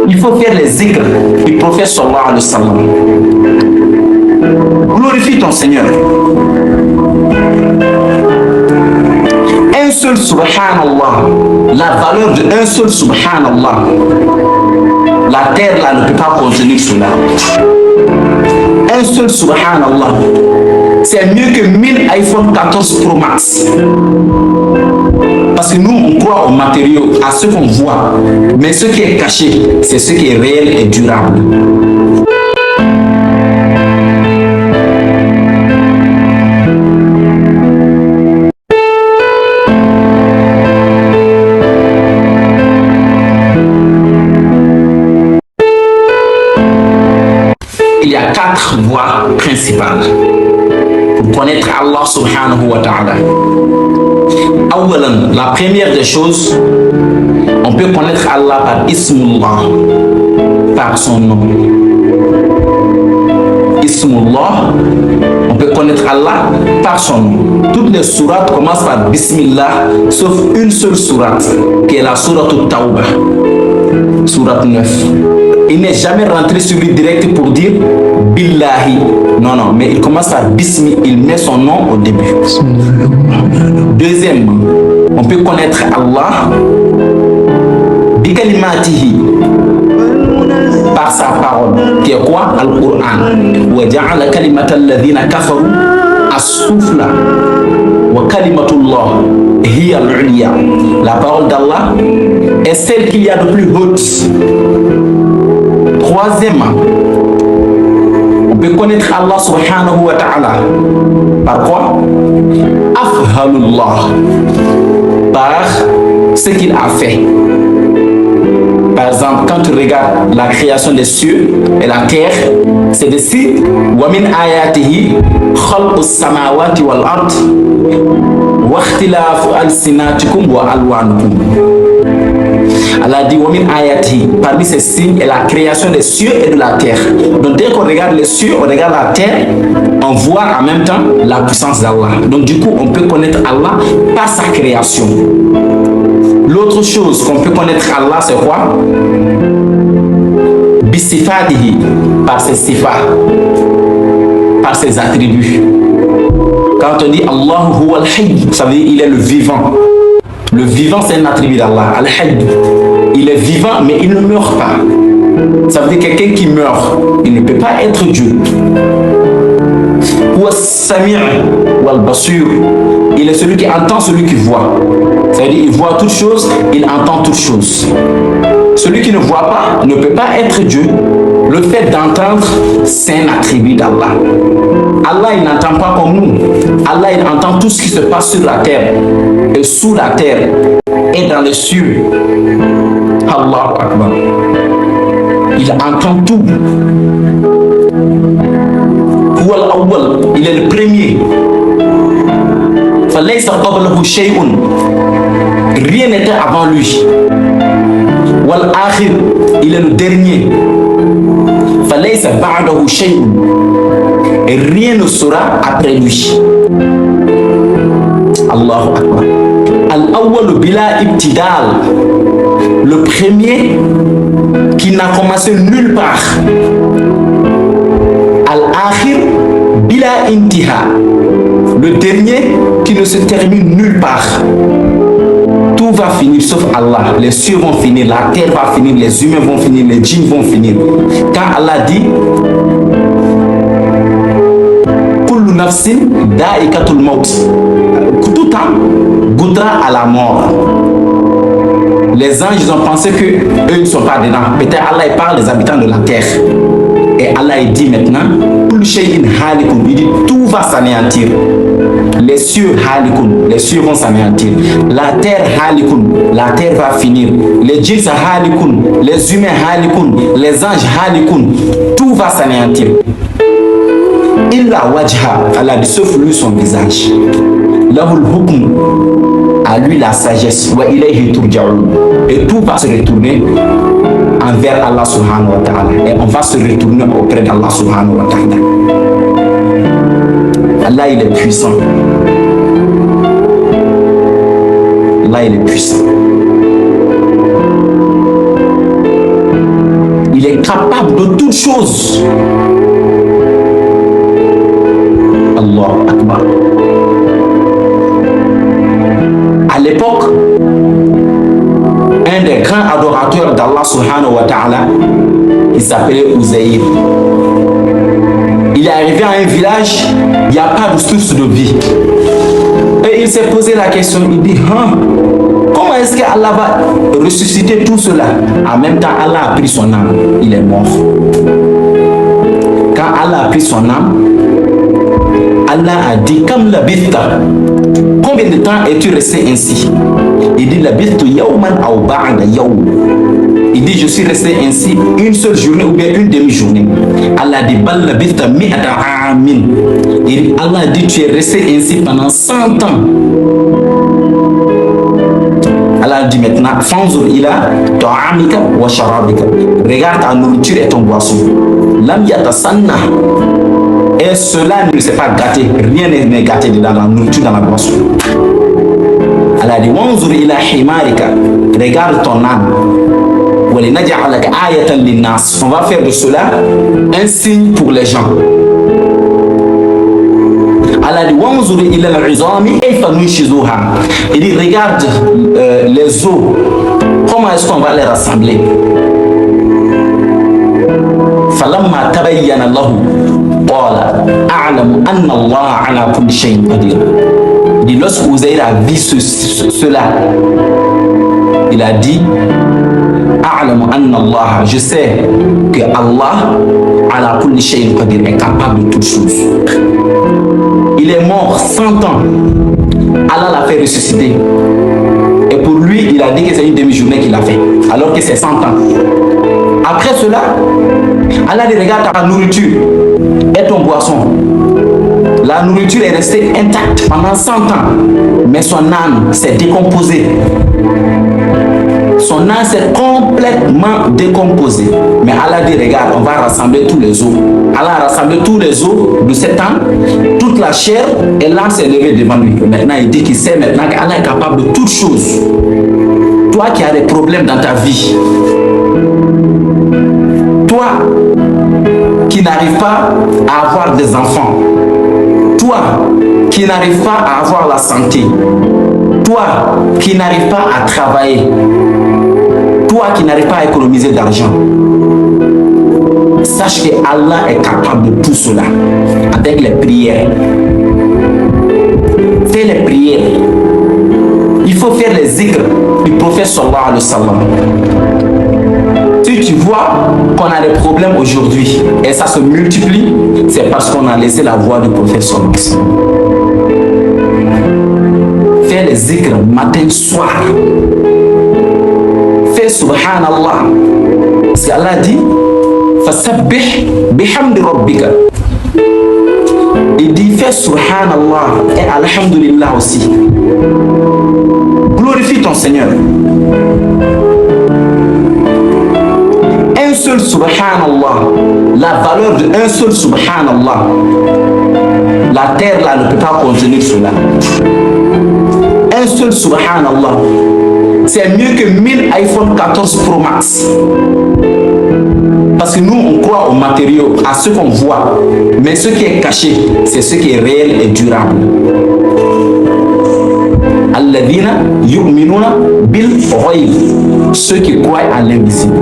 Il faut faire les zikrs du prophète sallallahu alayhi wa sallam. Glorifie ton Seigneur. Un seul subhanallah, la valeur d'un seul subhanallah, la terre là ne peut pas contenir cela. Un seul subhanallah, c'est mieux que 1000 iPhone 14 Pro Max. Parce que nous, on croit aux matériaux, à ce qu'on voit. Mais ce qui est caché, c'est ce qui est réel et durable. Il y a 4 voies principales pour connaître Allah subhanahu wa ta'ala. La première des choses, on peut connaître Allah par Ismullah, par son nom. Ismullah, on peut connaître Allah par son nom. Toutes les sourates commencent par Bismillah, sauf une seule sourate, qui est la sourate Tawbah, sourate 9. Il n'est jamais rentré sur lui direct pour dire Billahi. Non, non, mais il commence par Bismi, il met son nom au début. Deuxièmement, on peut connaître Allah Bikalimatihi, par sa parole, qui est quoi? Al-Qur'an. Wa ja'ala kalimata alladhina kafaru as-sufla wa kalimatullah hiya al-ulya. La parole d'Allah est celle qu'il y a de plus haute. Troisièmement, on peut connaître Allah subhanahu wa ta'ala par quoi? Afhalullah, par ce qu'il a fait. Par exemple, quand tu regardes la création des cieux et la terre, c'est de si wa min ayatihi khalqus samawati wal ard wa ikhtilafu alsinatikum wa alwanukum. Allah dit wa min ayatihi, parmi ces signes est la création des cieux et de la terre. Donc dès qu'on regarde les cieux, on regarde la terre, on voit en même temps la puissance d'Allah. Donc du coup, on peut connaître Allah par sa création. L'autre chose qu'on peut connaître Allah, c'est quoi? Bisifadihi, par ses sifats, par ses attributs. Quand on dit Allahu huwa al-hayy, ça veut dire il est le vivant. Le vivant, c'est un attribut d'Allah. Al-hayy, il est vivant, mais il ne meurt pas. Ça veut dire quelqu'un qui meurt, il ne peut pas être Dieu. Huwa as-sami' wal-basir, il est celui qui entend, celui qui voit. C'est-à-dire il voit toutes choses, il entend toutes choses. Celui qui ne voit pas ne peut pas être Dieu. Le fait d'entendre, c'est un attribut d'Allah. Allah, il n'entend pas comme nous. Allah, il entend tout ce qui se passe sur la terre et sous la terre et dans les cieux. Allahu Akbar. Il entend tout. Huwa al-awwal, il est le premier. فَلَيْسَ قَبْلَهُ شَيْءٌ, rien n'était avant lui. Wal-akhir, il est le dernier. فَلَيْسَ بَعْدَهُ شَيْءٌ, et rien ne sera après lui. Allahu Akbar. Al-awwal bila ibtidal, le premier qui n'a commencé nulle part. Al-akhir bila intiha, le dernier qui ne se termine nulle part. Tout va finir sauf Allah. Les cieux vont finir, la terre va finir, les humains vont finir, les djinns vont finir. Quand Allah dit Kullu nafsin da'ikatul maut, tout temps goûtera à la mort. Les anges, ils ont pensé que eux ne sont pas dedans. Peut-être Allah il parle des habitants de la terre. Et Allah il dit maintenant, il dit tout va s'anéantir. Les cieux halikun, les cieux vont s'anéantir. La terre halikun, la terre va finir. Les djinns halikun, les humains halikun, les anges halikun, tout va s'anéantir. Illa wajha, Allah dit sauf lui son visage. Lahul hukm, à lui la sagesse. Wa ilayhi turja'un, et tout va se retourner envers Allah subhanahu wa ta'ala. Et on va se retourner auprès d'Allah subhanahu wa ta'ala. Allah il est puissant. Allah il est puissant. capable de toutes choses. Allah Akbar. À l'époque, un des grands adorateurs d'Allah subhanahu wa ta'ala, il s'appelait Uzayr. Il est arrivé à un village, il n'y a pas de source de vie. Et il s'est posé la question, il dit, comment est-ce que Allah va ressusciter tout cela? En même temps, Allah a pris son âme, il est mort. Quand Allah a pris son âme, Allah a dit, comme la bita, combien de temps es-tu resté ainsi? Il dit, la bita yawman aw ba'da yawm. Il dit, je suis resté ainsi une seule journée ou bien une demi-journée. Allah dit, bal la bita mi'ata amin. Il dit, Allah dit, tu es resté ainsi pendant 100 ans. Allah dit maintenant, fanzur ila ta'amika wa sharabika. Regarde ta nourriture et ton boisson. Lam yatasanna. Et cela ne s'est pas gâté. Rien n'est gâté dans la nourriture, dans la boisson. Allah dit, wanzur ila himarika. Regarde ton âne. On va faire de cela un signe pour les gens. Allah dit, wanzur ila al-'izami kayfa nunshizuha. Il dit, regarde les os, comment est-ce qu'on va les rassembler? Falamma tabayyana lahu qala a'lamu anna Allah ala kulli shay'in qadir. Il dit, lorsque Uzayr a vu cela, il a dit, a'lamu anna Allah, je sais que Allah ala kulli shay'in qadir est capable de toutes choses. Il est mort 100 ans. Allah l'a fait ressusciter. Et pour lui, il a dit que c'est une demi-journée qu'il a fait, alors que c'est 100 ans. Après cela, Allah dit, regarde ta nourriture et ton boisson. La nourriture est restée intacte pendant 100 ans, mais son âme s'est décomposée. Son âme s'est complètement décomposée. Mais Allah dit, regarde, on va rassembler tous les os. Allah a rassemblé tous les os de cet âme, toute la chair, et l'âme s'est levée devant lui. Maintenant, il dit qu'il sait maintenant qu'Allah est capable de toutes choses. Toi qui as des problèmes dans ta vie, toi qui n'arrives pas à avoir des enfants, toi qui n'arrives pas à avoir la santé, toi qui n'arrives pas à travailler, toi qui n'arrives pas à économiser d'argent, sache que Allah est capable de tout cela avec les prières. Fais les prières. Il faut faire les zikr du prophète sallallahu alayhi wa sallam. Si tu vois qu'on a des problèmes aujourd'hui et ça se multiplie, c'est parce qu'on a laissé la voix du prophète sallallahu alayhi wa sallam. Fais les zikr matin, soir. Fais subhanallah. Parce qu'Allah dit, fasabbih bihamdi rabbika. Il dit, fais subhanallah et alhamdulillah aussi. Glorifie ton Seigneur. Un seul subhanallah, la valeur d'un seul subhanallah, la terre là ne peut pas contenir cela. Un seul subhanallah, c'est mieux que 1000 iPhone 14 Pro Max. Parce que nous, on croit aux matériaux, à ce qu'on voit. Mais ce qui est caché, c'est ce qui est réel et durable. Alladhina yu'minuna bil ghayb, ceux qui croient à l'invisible.